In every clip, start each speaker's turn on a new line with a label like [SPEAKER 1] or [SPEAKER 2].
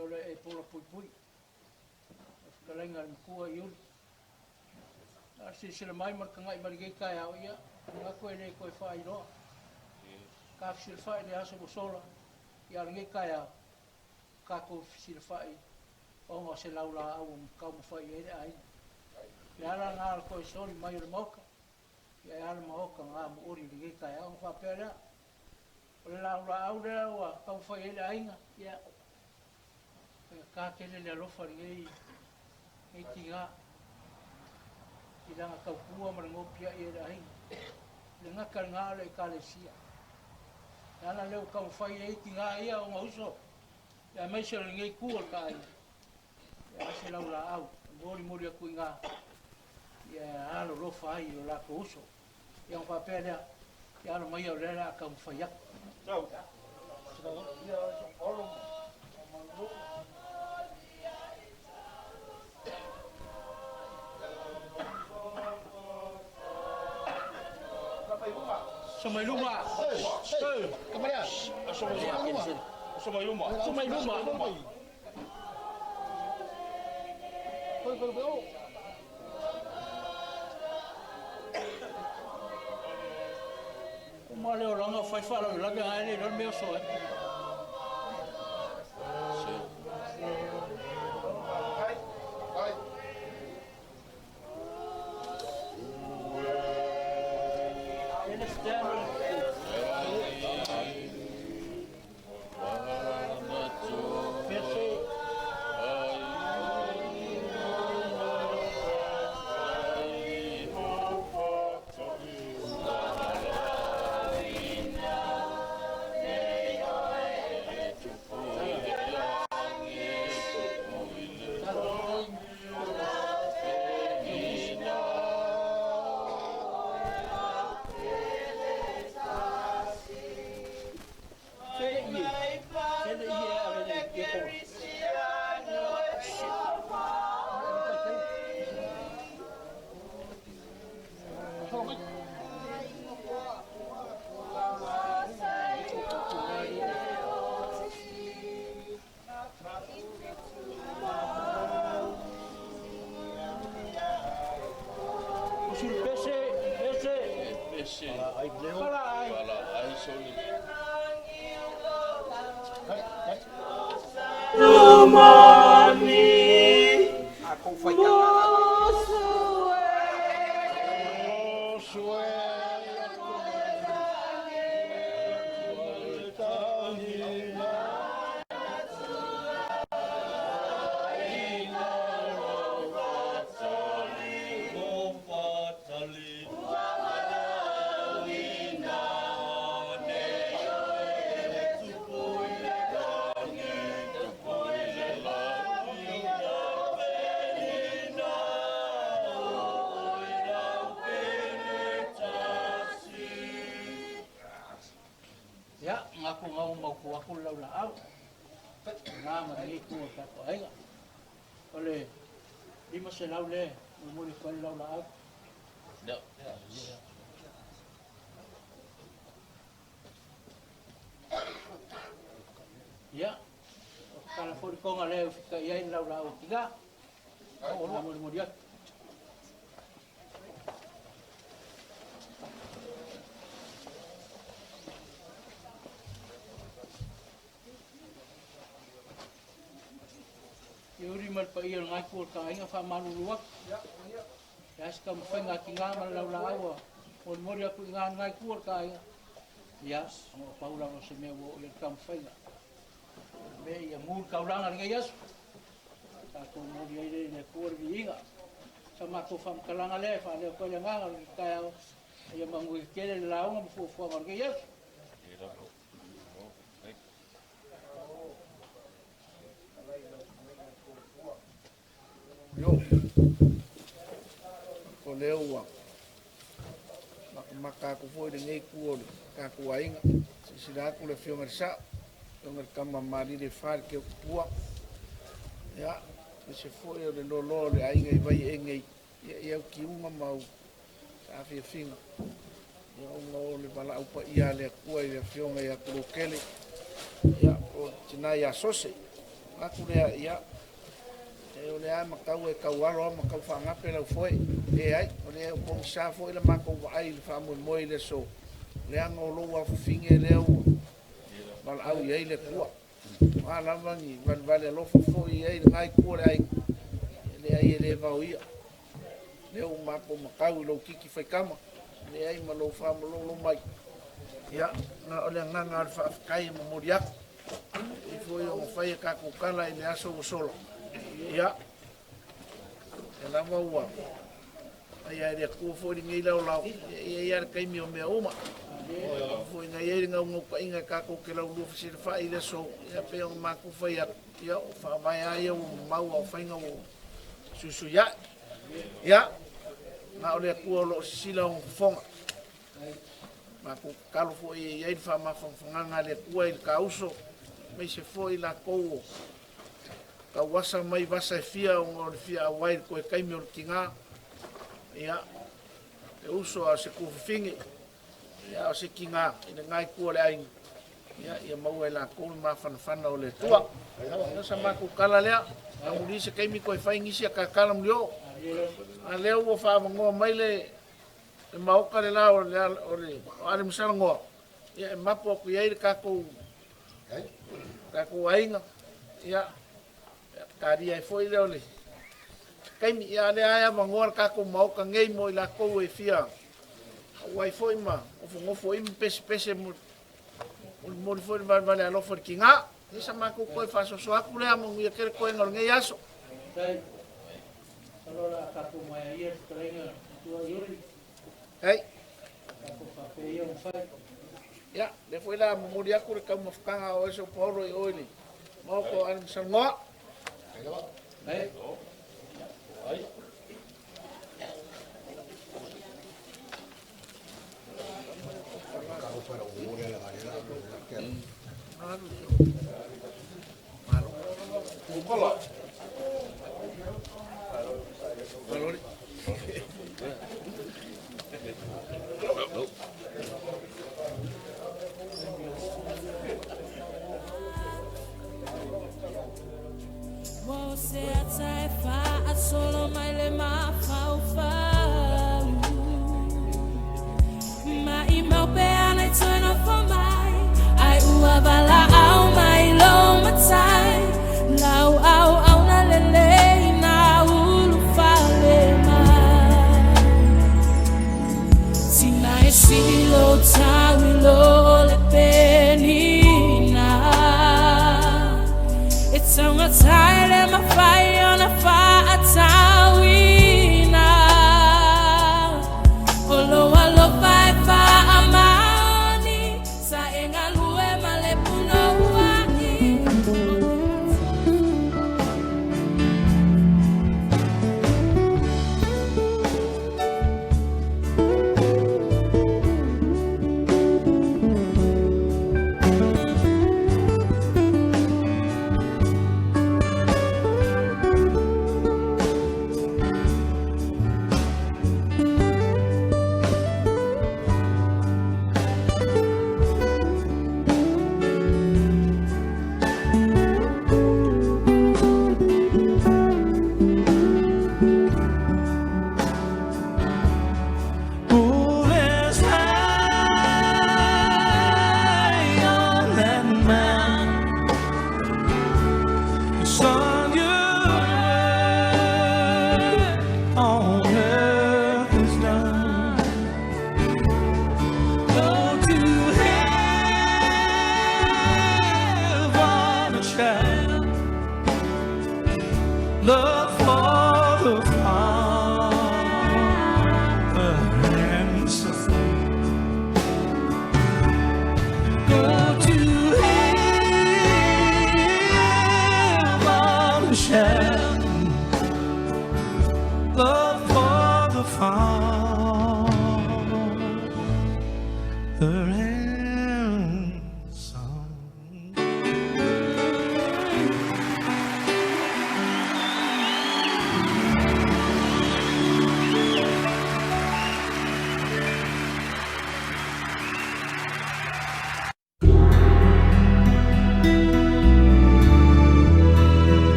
[SPEAKER 1] ole e pula pui. Kalenga kua yun. Sila mai markanga ibarigay kaya o ya. Nga koe le koe whai roa. Ka sila whai le asa bosola. Ia ringai kaya. Ka ko sila whai. O nga se laula au kau mo whai ere ai. Ia ala ngā koe soli mai o le mauka. Ia ala mauka ngā mo ori ringai kaya. O nga whapea o le laula au le au kau mo whai ere ai nga. Ia. Ka kele le alofa ringai. Ei tinga. I langa kaukua marangopia i ere ai. Le ngaka ngā le i kalesia. Nana leo kau whai e tinga ia o ngā uso. Ia meisa le ngai kua ka ai. Ia ase laula au. Mori aku i ngā. Ia alo lofa ai o lako uso. Ia ngā pēr lea. Ia alo mai au lea kau whai aku. Tau. Ia alo. Samay luma.
[SPEAKER 2] Kamaya.
[SPEAKER 1] Samay luma. Umale o langa fai fala o langa ai le meu so. Se lau le, mo le fai lau la au. Ya. Kala fori konga le fika ia lau la au tiga. O la mo dia. Yuri mal pa iyo ngai ko ka inga fa maluluak. Ya ska mo fa ngati nga mal la awa. O mori aku ngai ko ka inga. Ya, mo paula no se me wo le kam fa. Me ya mul ka ulang ngai yas. Ta ko mori ile ne ko ri inga. Sama ko fam kalanga le fa le ko le nga ka ya mangu kele la nga mo fo ngai yas. Yo, ko leo wa maka ko foi de nei kuo ka kuainga si da ko le fio mersa ngar kama mari de far ke pua ya se foi de no lo le ai ngai vai engai ya ki uma mau sa fi fin ya no le bala upa ia le kua ia fio ngai ko kele ya o tina ya sose
[SPEAKER 3] aku lea ia e o lea makau e kaualo makau whangape lau foi e ai o lea o pong sa foi la mako vai le whamu moi le so lea ngolo wa finge lea ua mal au iei le kua ma lava ni vale alofa foi iei ngai kua le ai le ai e le vau ia le o mako makau lo kiki whaikama le ai ma lo whamu lo mai ia na o le nganga al whaakai ma moriaku i foi o whai ka kukala i le aso o solo ia e lava ua ai ai le kua foi ngai lau lau ia ia kaimi o mea uma foi ngai ai ngau ngau ka inga ka kuke lau lufa si le whai le so ia pe o maku whai ia o whaamai ai o mau o whainga o susu ia ia na o le kua lo sila o fonga ma ko kalo fo e ai fa ma fanga le kua il kauso me se foi la ko ka wasa mai wasa fia o fia wai ko kai me o kinga ia e uso a se ku fingi ia se kinga ina ngai kua le ai ia mau e la ko ma fana o le tua no sa ma ku kala le a muri se kai mi ko fai ngi sia ka kala mlio a le o fa ngo mai le e mauka le la o le ale misala ngoa ia e mapo ku ia ka ko ainga ia karia e foi le ole kai mi ia le ai mangoa ka ko mauka ngei mo la ko e fia wai foi ma o foi pese mo foi vale alo for kinga esa ma ko fa so aku le amo ia ke ko ngol ngei aso
[SPEAKER 1] allora ka ko mai ia trenga tua yuri
[SPEAKER 3] hey. Ya, le foi la memoria ku ka mo fkanga o eso poro i oili. Mo ko an sango. Hey. Ai. Ka para o mo la varela. Malo. Malo. Valori.
[SPEAKER 4] Você até faz solo mai le ma fa ma I meu pé na tona for mai ai ua bala au mai lo matai lau au na lele na ulu fale mai sina estilo tawi lo le penina it's so much time in my fire on a fire tawina olo alo pai fa amani sa engalue male puno wani Love for the Father and Son. Go to heaven, share love for the Father.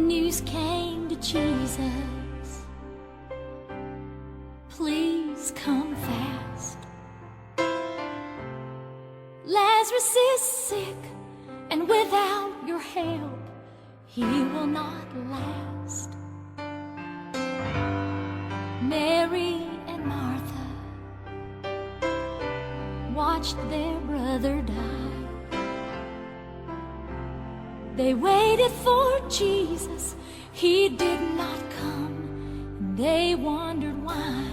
[SPEAKER 5] news came to Jesus, please come fast. Lazarus is sick, and without your help, he will not last. Mary and Martha watched their brother die. They waited for Jesus, he did not come, and they wondered why.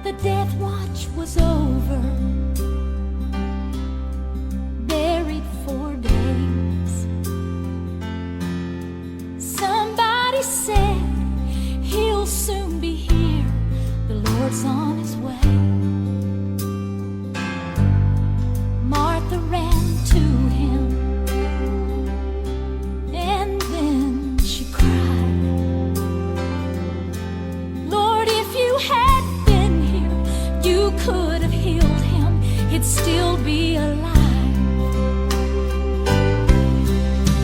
[SPEAKER 5] The death watch was over, buried 4 days. Somebody said, he'll soon be here, the Lord's on his way. Martha ran to him, and then she cried, Lord, if you had been here, you could have healed him, he'd still be alive.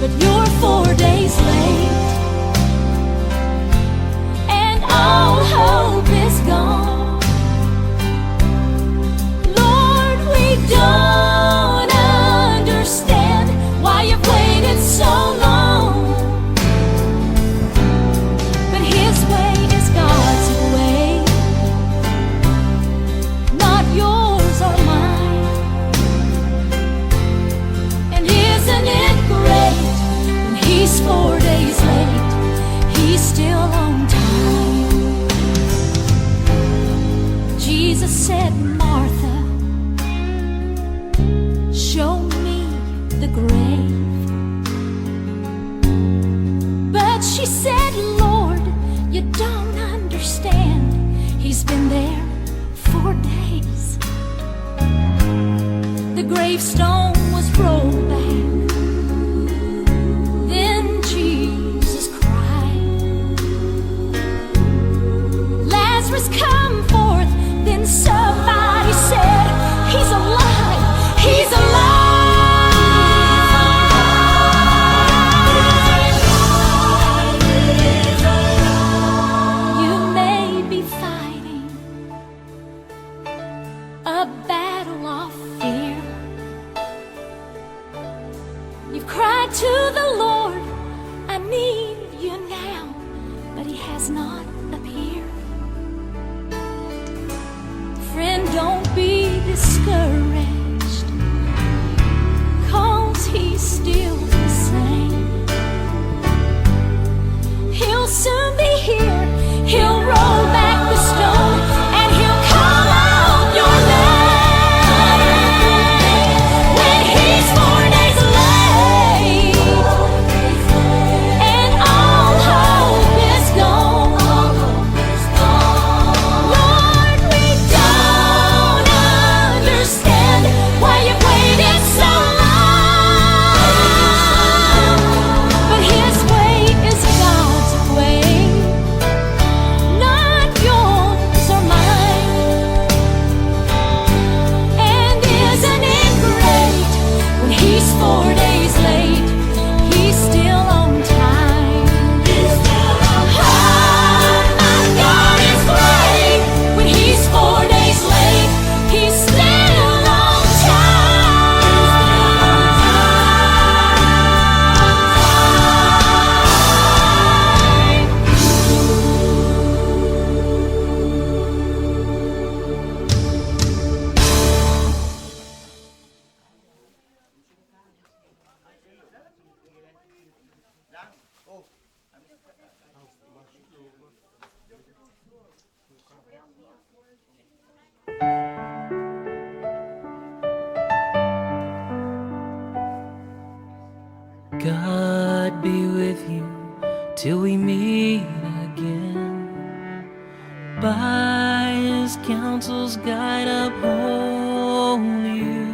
[SPEAKER 5] But you're 4 days late, and all hope is gone. Lord, we don't understand why you've waited so long. But his way is God's way, not yours or mine. And isn't it great when he's 4 days late, he's still on time. Jesus said, Martha, show me the grave. But she said, Lord, you don't understand, he's been there 4 days. The gravestone was rolled back, then Jesus cried, Lazarus, come forth. Then somebody said, he's alive, he's alive. You may be fighting a battle of fear. You've cried to the Lord, I need you now, but he has not appeared. Friend, don't be discouraged, 'cause he's still the same. He'll soon be here, he'll roll back the stone, and he'll call out your name. When he's 4 days late, and all hope is gone. Lord, we don't understand why you've waited so long. But his way is God's way, not yours or mine. And isn't it great when he's 4 days late, he's still on time. Oh, my God is great when he's 4 days late, he's still on time.
[SPEAKER 6] God be with you till we meet again. By his counsel's guide uphold you,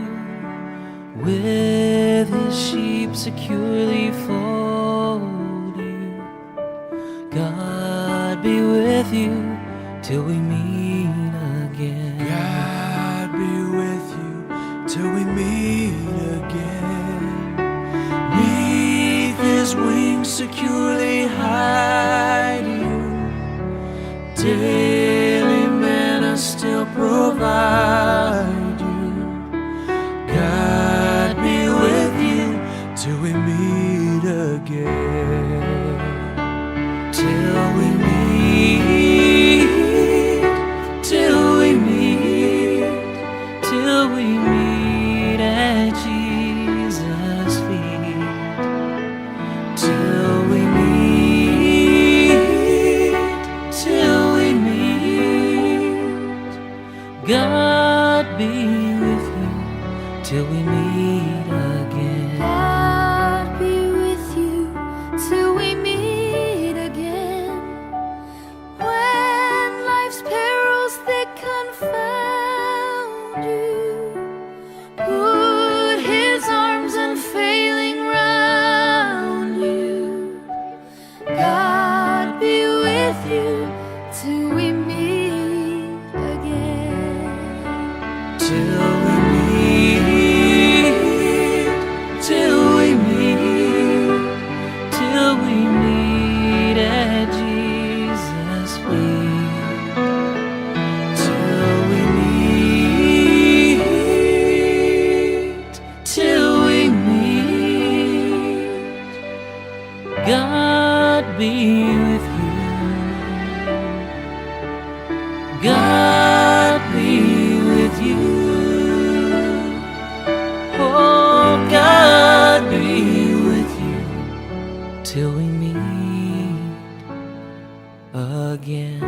[SPEAKER 6] with his sheep securely fold you. God be with you till we meet again.
[SPEAKER 7] God be with you till we meet again. Neath securely hide you. Daily manna still provide you. God be with you till we meet again. Till we meet, till we meet, till we meet at Jesus' feet. Till we meet, till we meet. God be with you till we meet again.
[SPEAKER 5] God be with you till we meet again. When life's perils thick confound you, put His arms unfailing round you. God be with you till we meet again.
[SPEAKER 7] Till we meet, till we meet, till we meet at Jesus' feet. Till we meet, till we meet. God be with you. God be with you. Oh, God be with you till we meet again.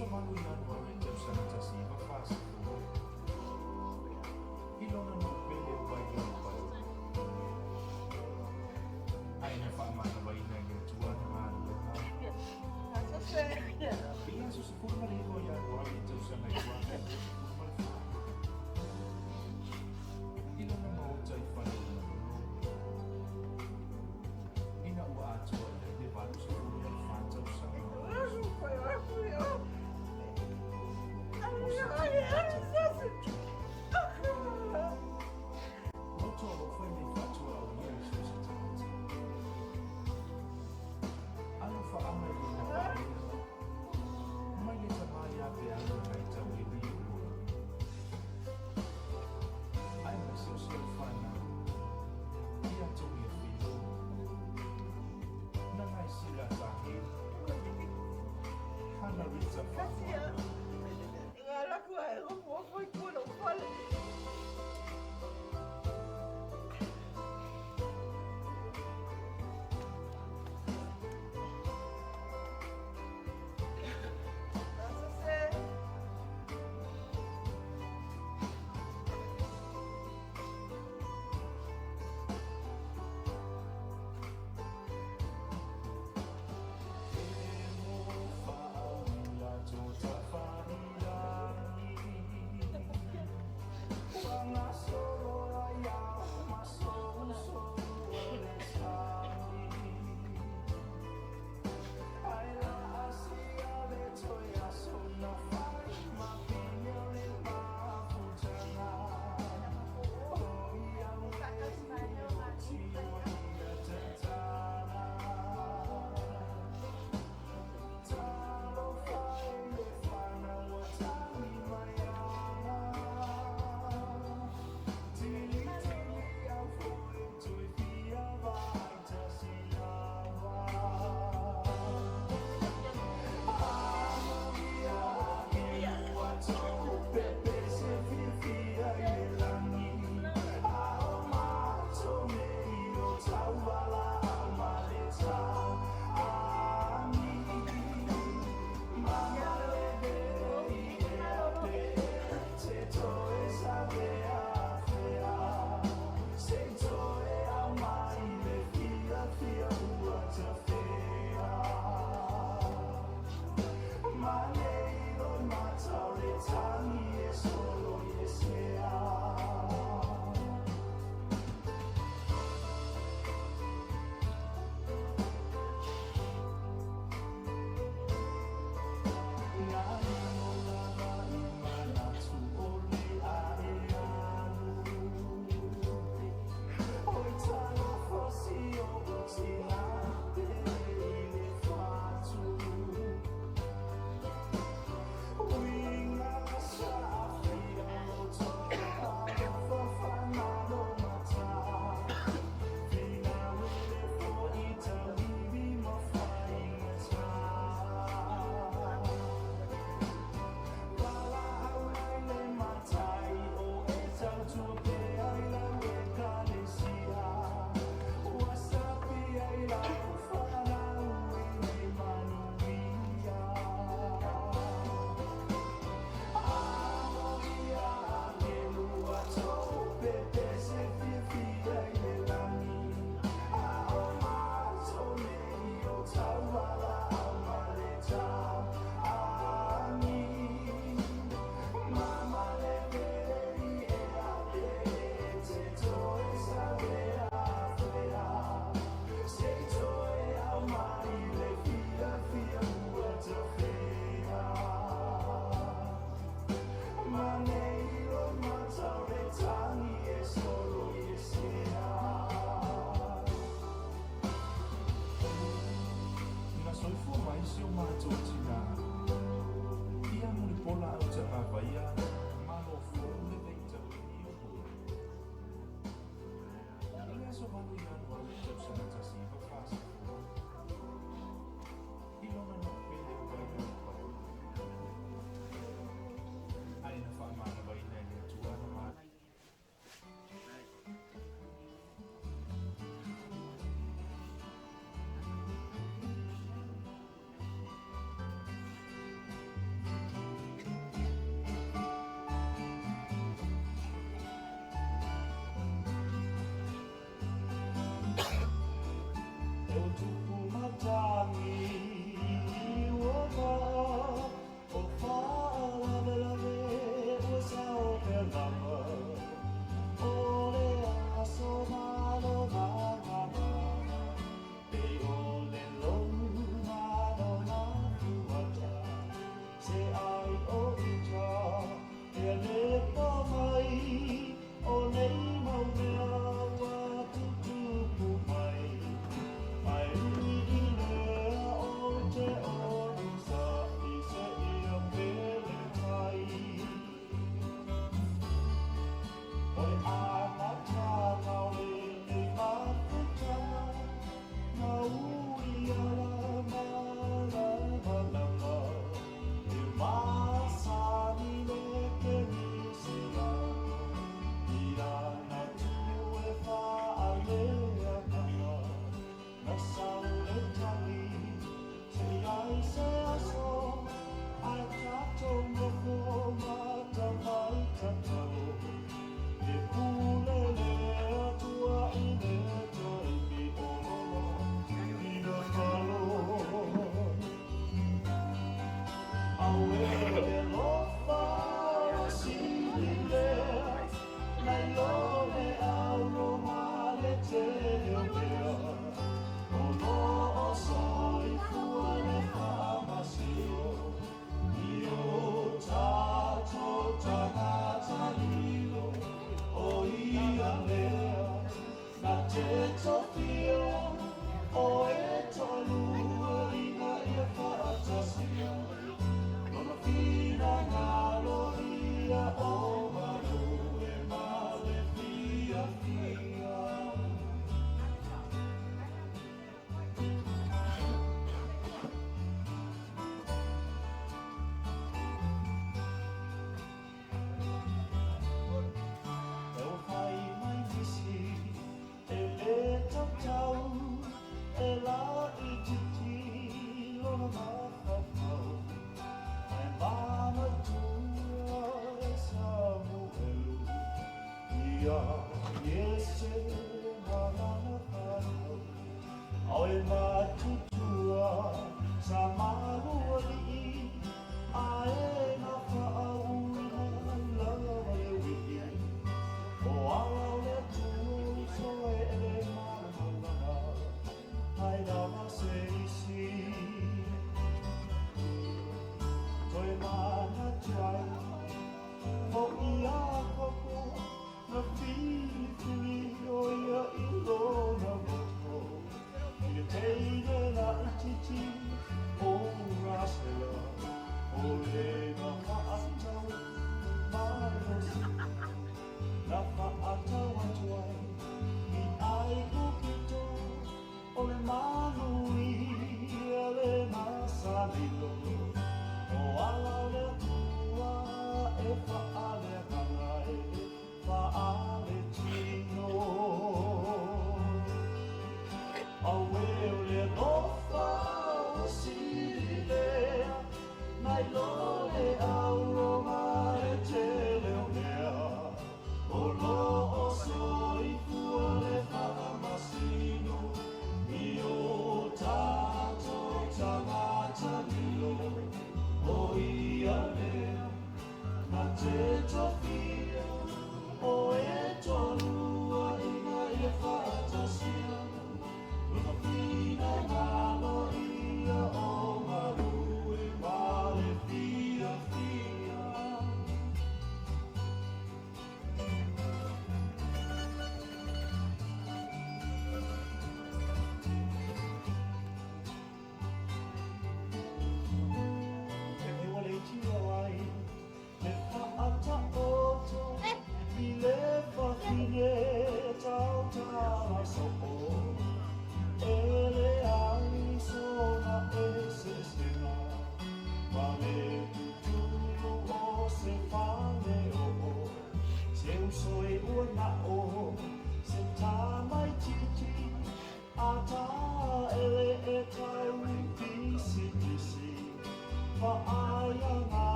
[SPEAKER 3] sa malunan mo rin sa nagsasiba fast food. Ilo na magpili ba yung pa? Ay, napamanawa na yung tuwa naman. Bilang susupun marigo yan, wawin sa nagwa. Ilo na mahutay pa rin. Inauat sa wala, di ba? Sa ulan, fantaw sa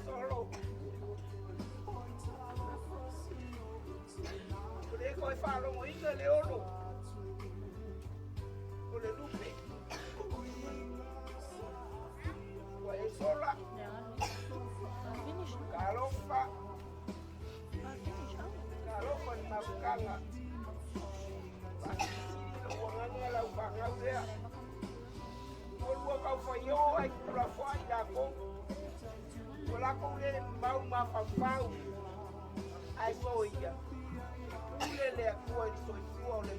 [SPEAKER 3] Solo. Kule koi falo mo inga leolo. Kule lupe. Kue sola. Kalofa. Kalofa ni mabukanga. Sini wanganya la ubanga urea. Olua kaufanyo ai kula fai dako. Wala ko le mau mafafau ai soia ule le akua ni soifua ole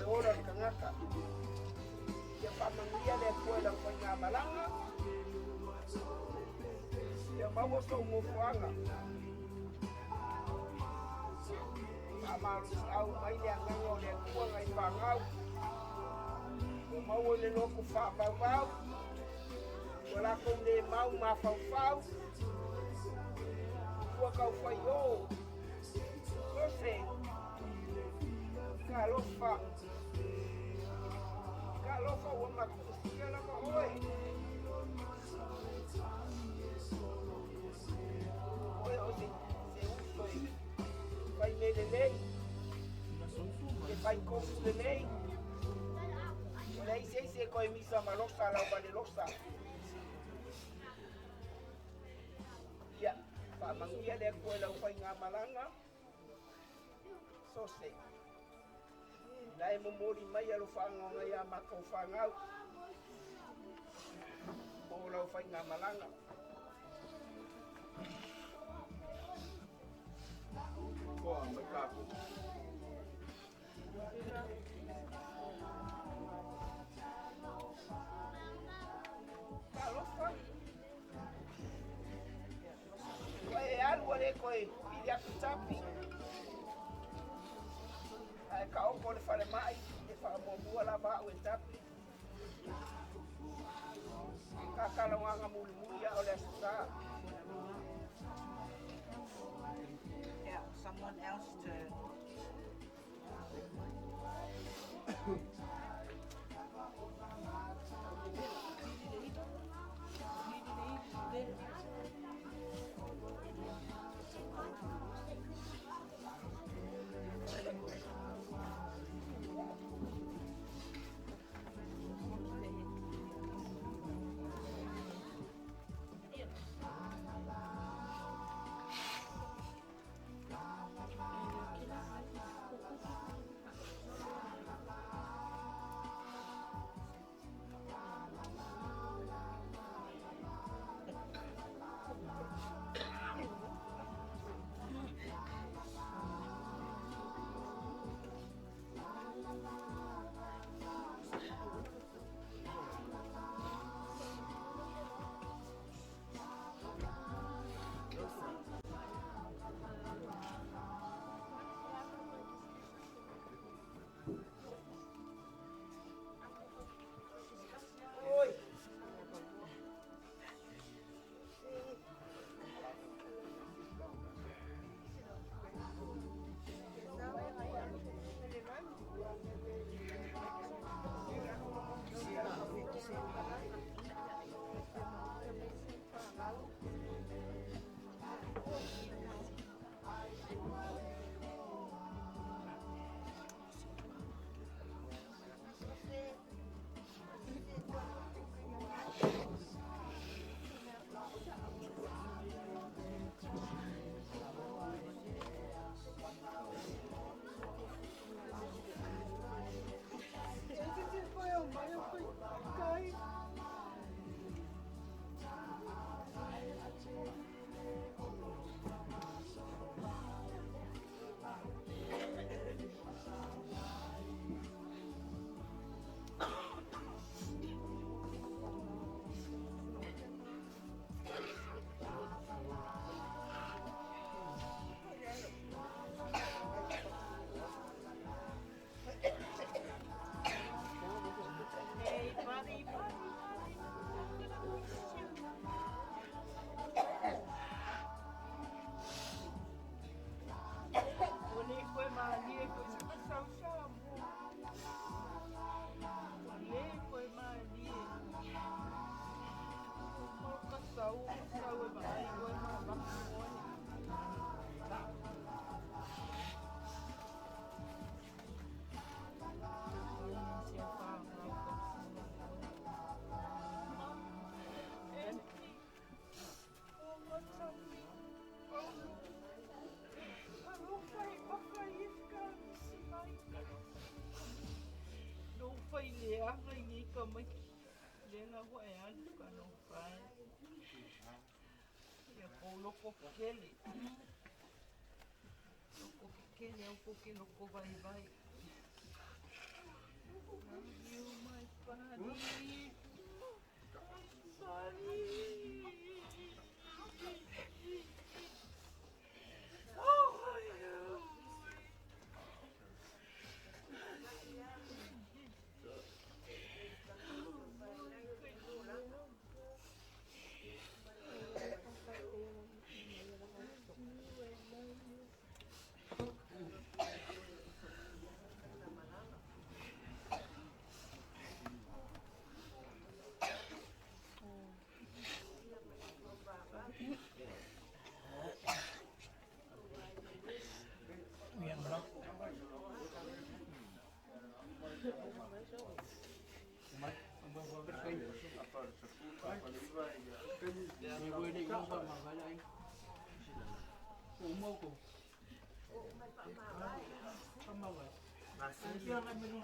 [SPEAKER 3] ora kangaka ya familia le akua la fanya balanga ya mau so mofanga amaru au mai le angango le akua ngai pangau mau le loku fa bau wala ko le mau mafafau ua kau fai o kose kalofa ua makusia la mahoe oe o se usoi fai mele lei e fai kofu le lei lei se koe misa malosa la vale losa ya whaamangia lea koe lau whai ngā malanga. Sose. Nai momori mai alo whaangonga ia makau whaangau. O lau whai ngā malanga. Koa, mai kako. Kalofa. Koe alu ale koe pili aku tapi. Ai ka o le fale mai e fa mo bua la ba o tapi. Ka kala wanga mulu ya ole sta.
[SPEAKER 8] Yeah, someone else to. Kamay lenga ko ayan kano fry ya polo ko keli ko keli ang kukino ko bye bye you my buddy sorry oh my God.
[SPEAKER 1] umoko. Kamawai. Dia ngai menu.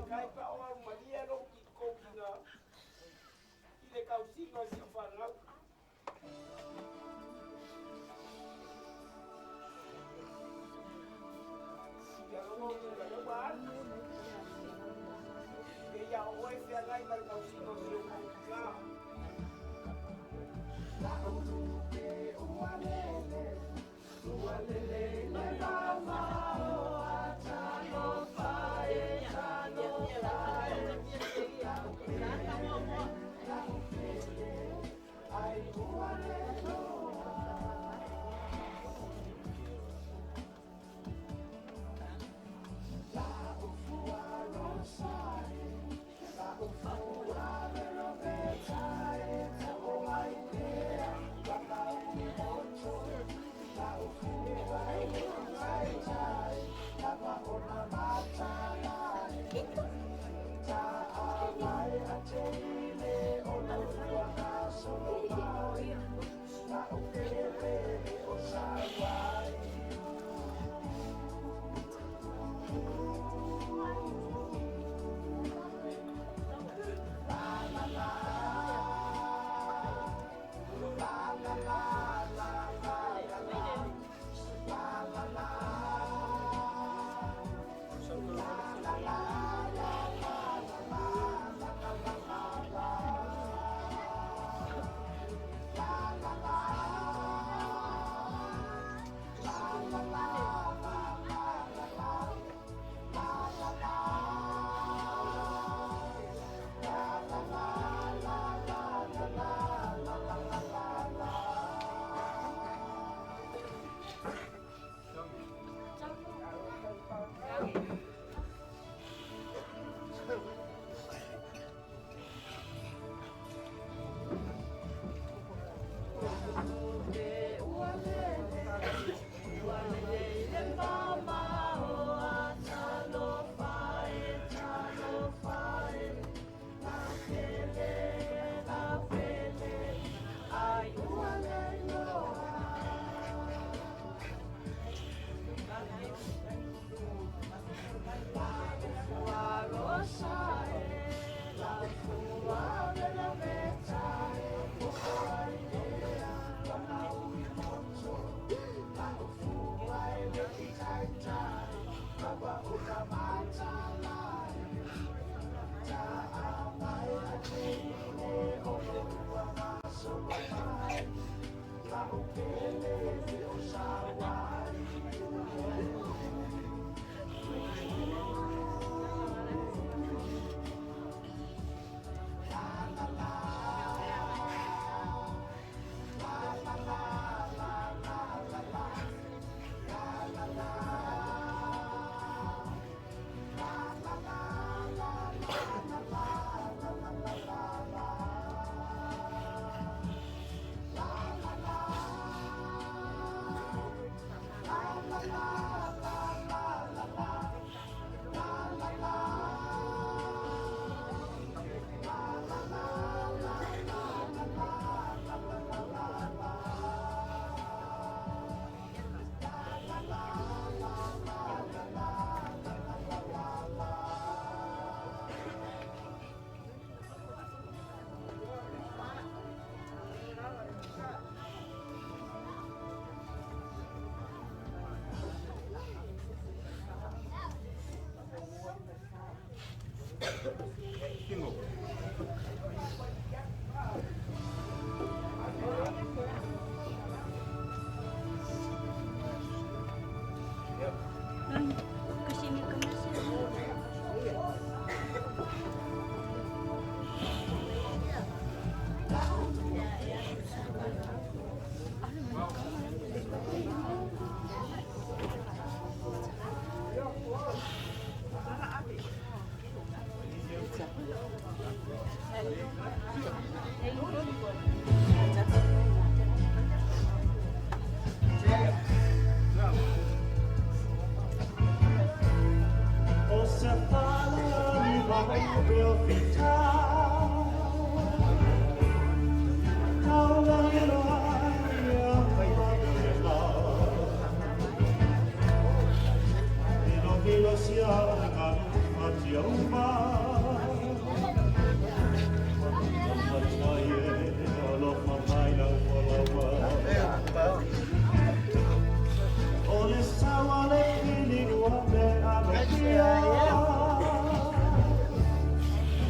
[SPEAKER 9] Kai pa o malia no ki ko kina. Ile kausinga si whanau.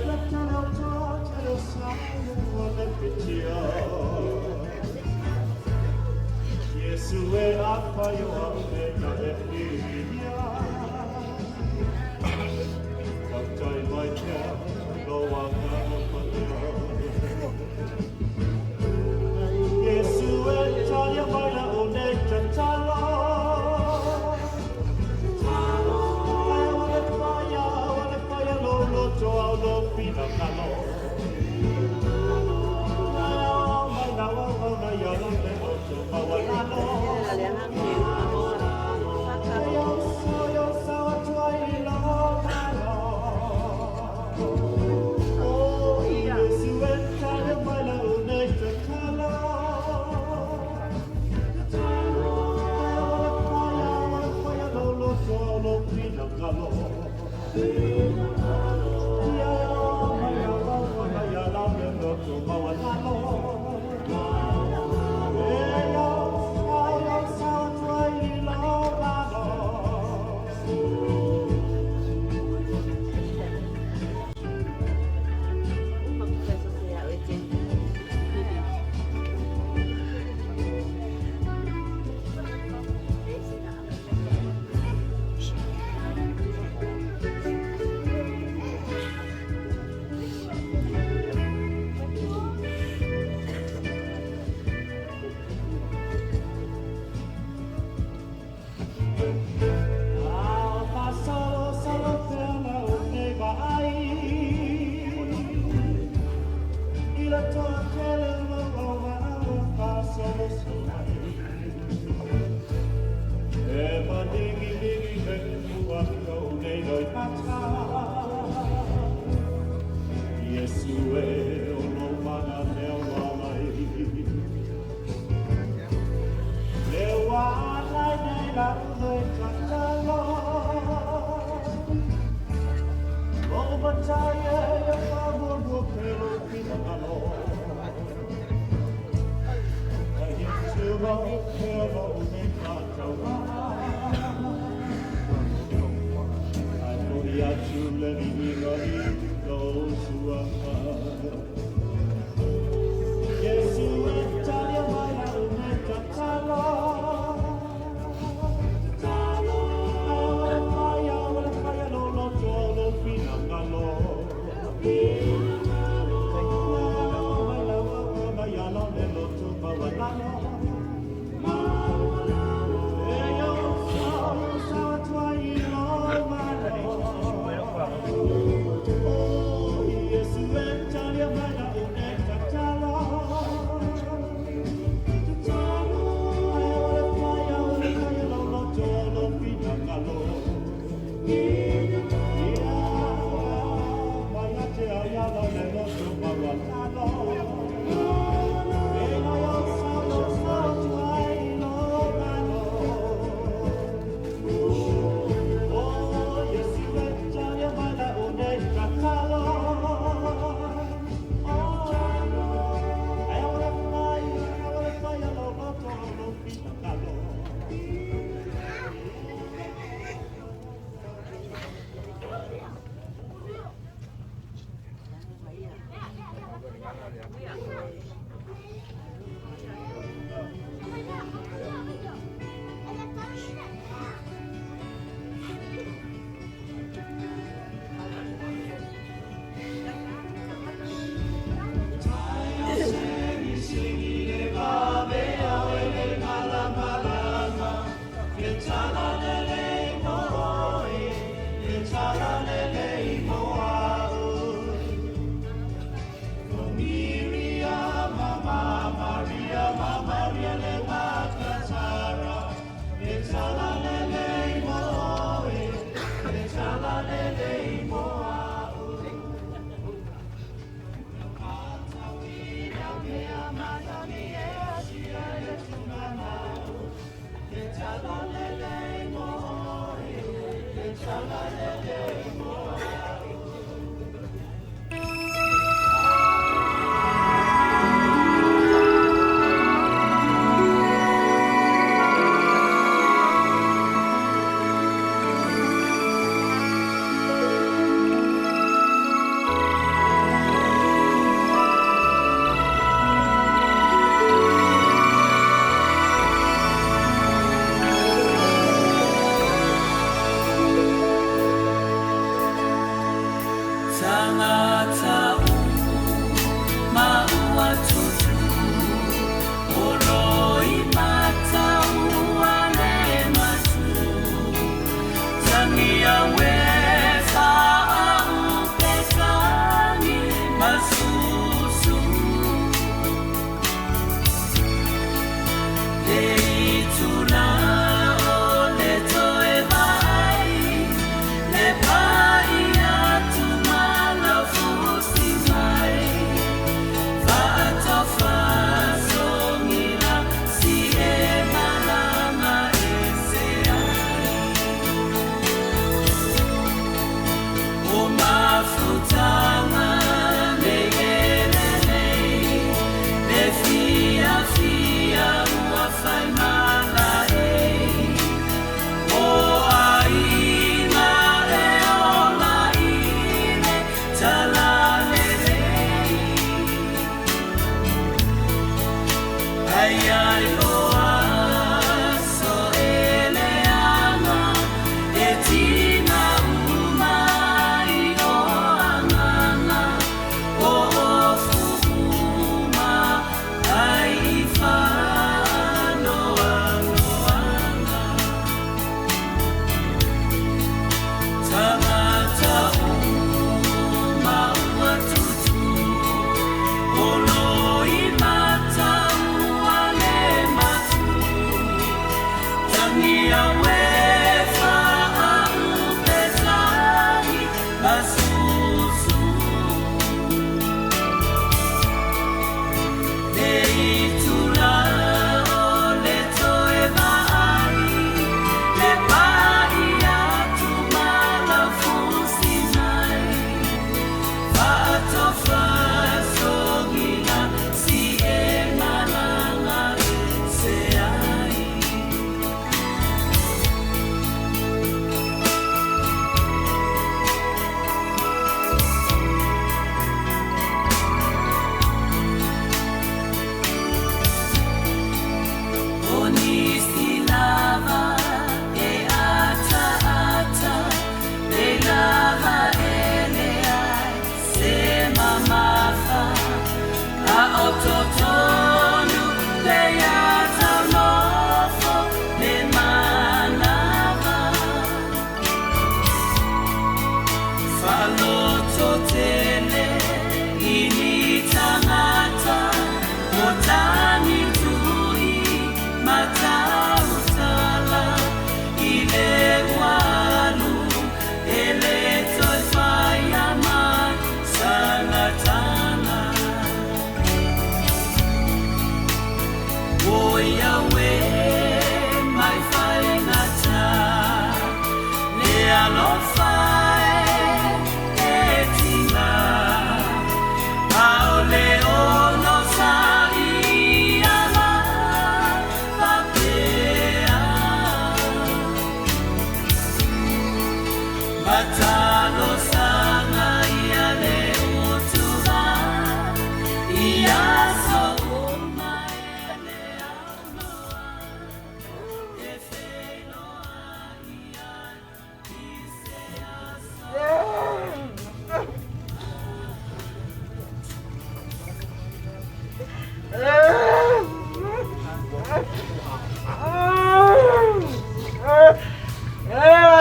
[SPEAKER 3] Let
[SPEAKER 9] Oh, yes,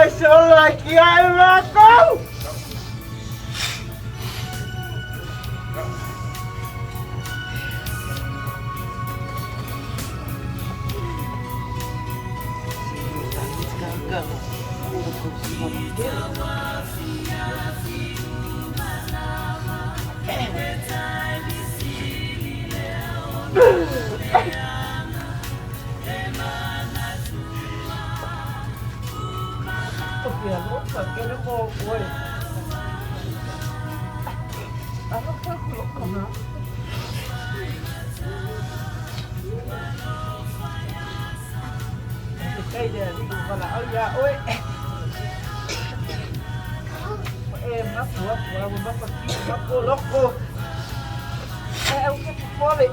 [SPEAKER 8] I sound like I'm Rocco! Cây này đi còn là áo da ôi em mắt của mình bắt cô lóc cô em cái cô đi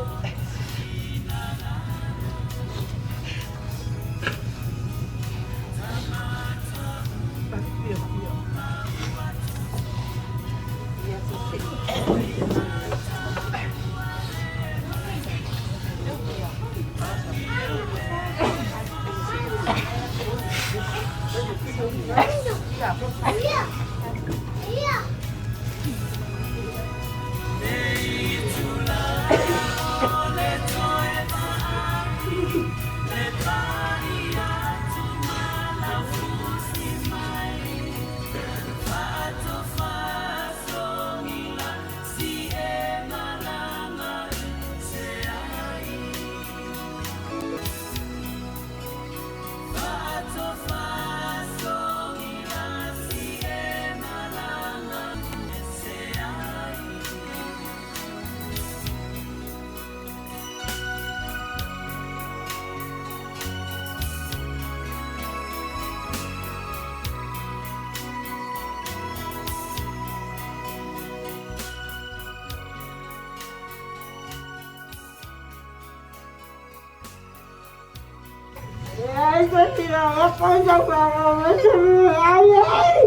[SPEAKER 8] Ai có gì là con trong phòng mà xin ai vậy?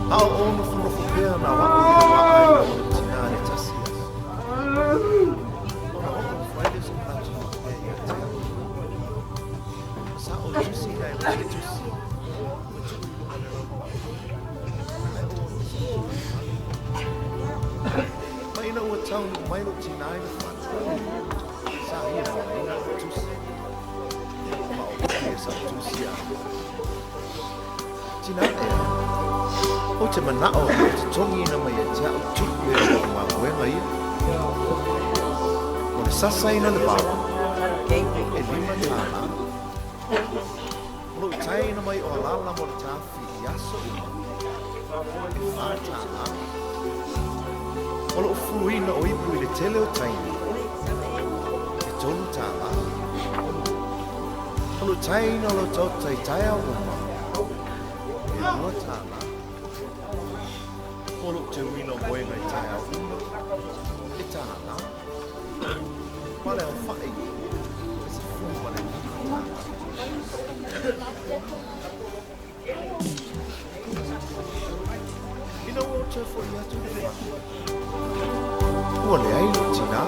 [SPEAKER 3] Ao ono funo fupea na wa tina ni tasi. Ona ono Friday so tatu ya. Sa o jusi na e jusi. Mai na o tau ni mai no tina ni fa. Sa ia fa ina jusi. Ma o sa jusi ya. Tina o te manao te tongi na mai e te au tuku e o ngā wenga ia. O le sasaina le bawa, e lima tāna. O le taina mai o alala mo le tāwhi i aso ima. E whā tāna. O le ufuruina o ipu i le tele o taini. E tolu tāna. O le taina o le tau tai tai au uma. E mua tāna. Polo te wino moenga i tae au uma, e tāna. Pale au whae, e se fuwane ni tāna. Ina o te fo i atu le wha. Ua le ailo tina,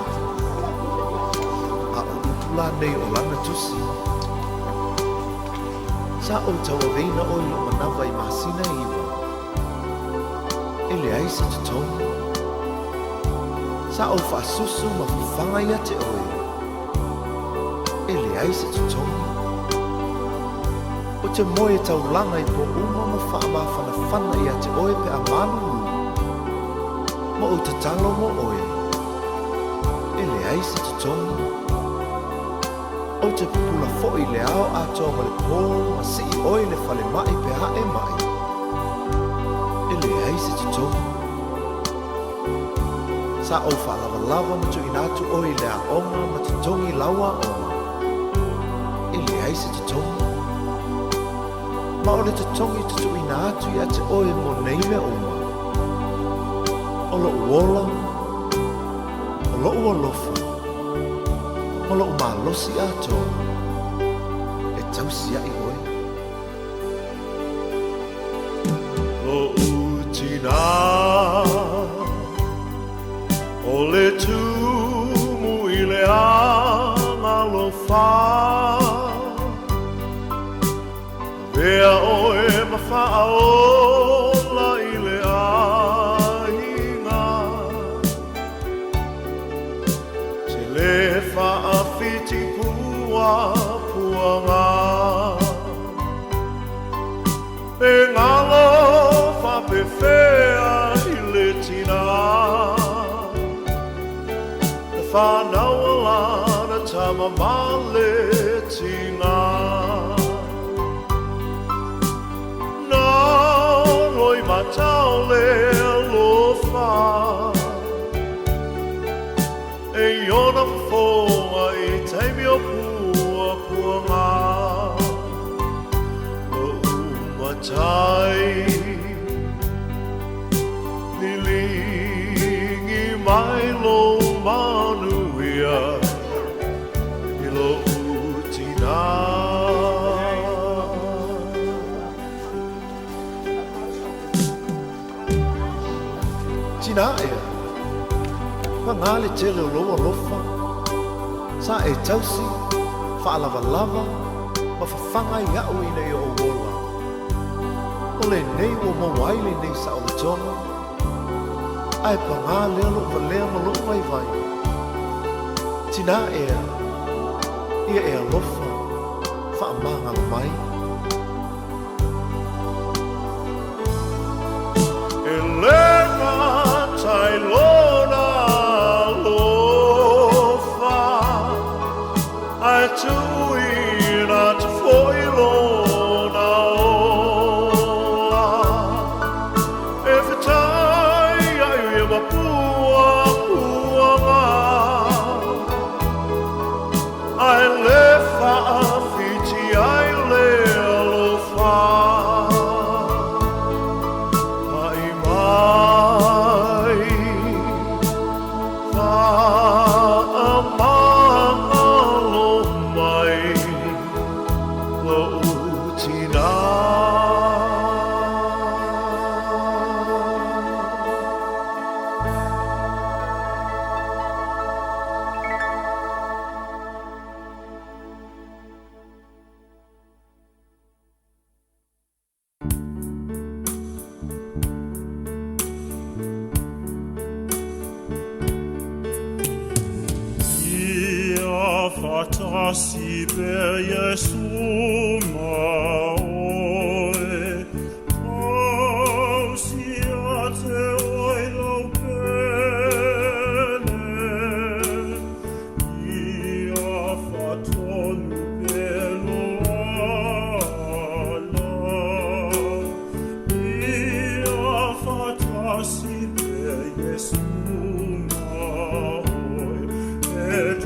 [SPEAKER 3] a o utula nei o lana tusi. Sa o taua veina o ilo manawa i masina iwa. Ele ai se te tonga. Sa o whaasusu ma whiwhanga ia te oe. Ele ai se te tonga. O te moe tau langa i po uma ma whaama whana ia te oe pe a manu. Ma o te talo mo oe. Ele ai se te tonga. O
[SPEAKER 9] O te pula fo'i le ao ato ma le pō ma si I oi le fale mai pe hae mai. E le ai se te tō. Sa o wha lava lava ma tu inatu oi le a onga ma te tongi laua onga. E le ai se te tō. Ma o le te tongi te tu inatu ia te oi mo nei le onga. O lo uola, o lo uolofa. O lo umalosi ato e tausi ai oe.
[SPEAKER 10] Lo utina o le tumu I le anga lo fa Vea oe mawha ola I le ainga Te le whaafiti pua puanga E ngalo whapewhea I le tina Na whanau alana tama male tinga Nā loi matau le alofa E iona whafonga I teimi o pua puanga O umatai Nilingi mai lo manuia I lo utina
[SPEAKER 9] Tina ea. Whangale te leo loa lofa. Sa e tausi, whaalava lava, ma whawhanga I au ina I o wola. O le nei o mawaile nei sa o le tonga. Ai pa ngā leo lo valea ma lo mai vai. Tina ea, ia ea lofa, whaamanga mai.
[SPEAKER 10] Elena Tailona Lofa Ai tuina te foilona ola E whetai ai e mapua puanga Ai le whaafiti ai le alofa
[SPEAKER 11] Fatasi per Jesu maoe, ausia te oilo pene, ia fatonu pelo ala, ia fatasi per Jesu maoe, et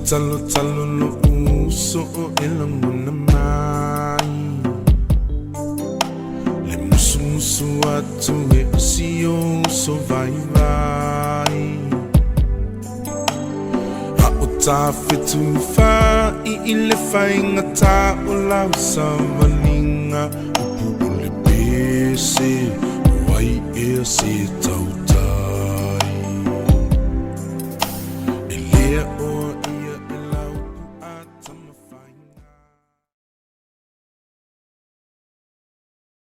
[SPEAKER 12] Talo talo no uso o elamuna mai Le musu musu atu e osio so vai vai Ha o ta fitu fa I le fainga ta o lau savalinga O pupu le pese Wai e se tau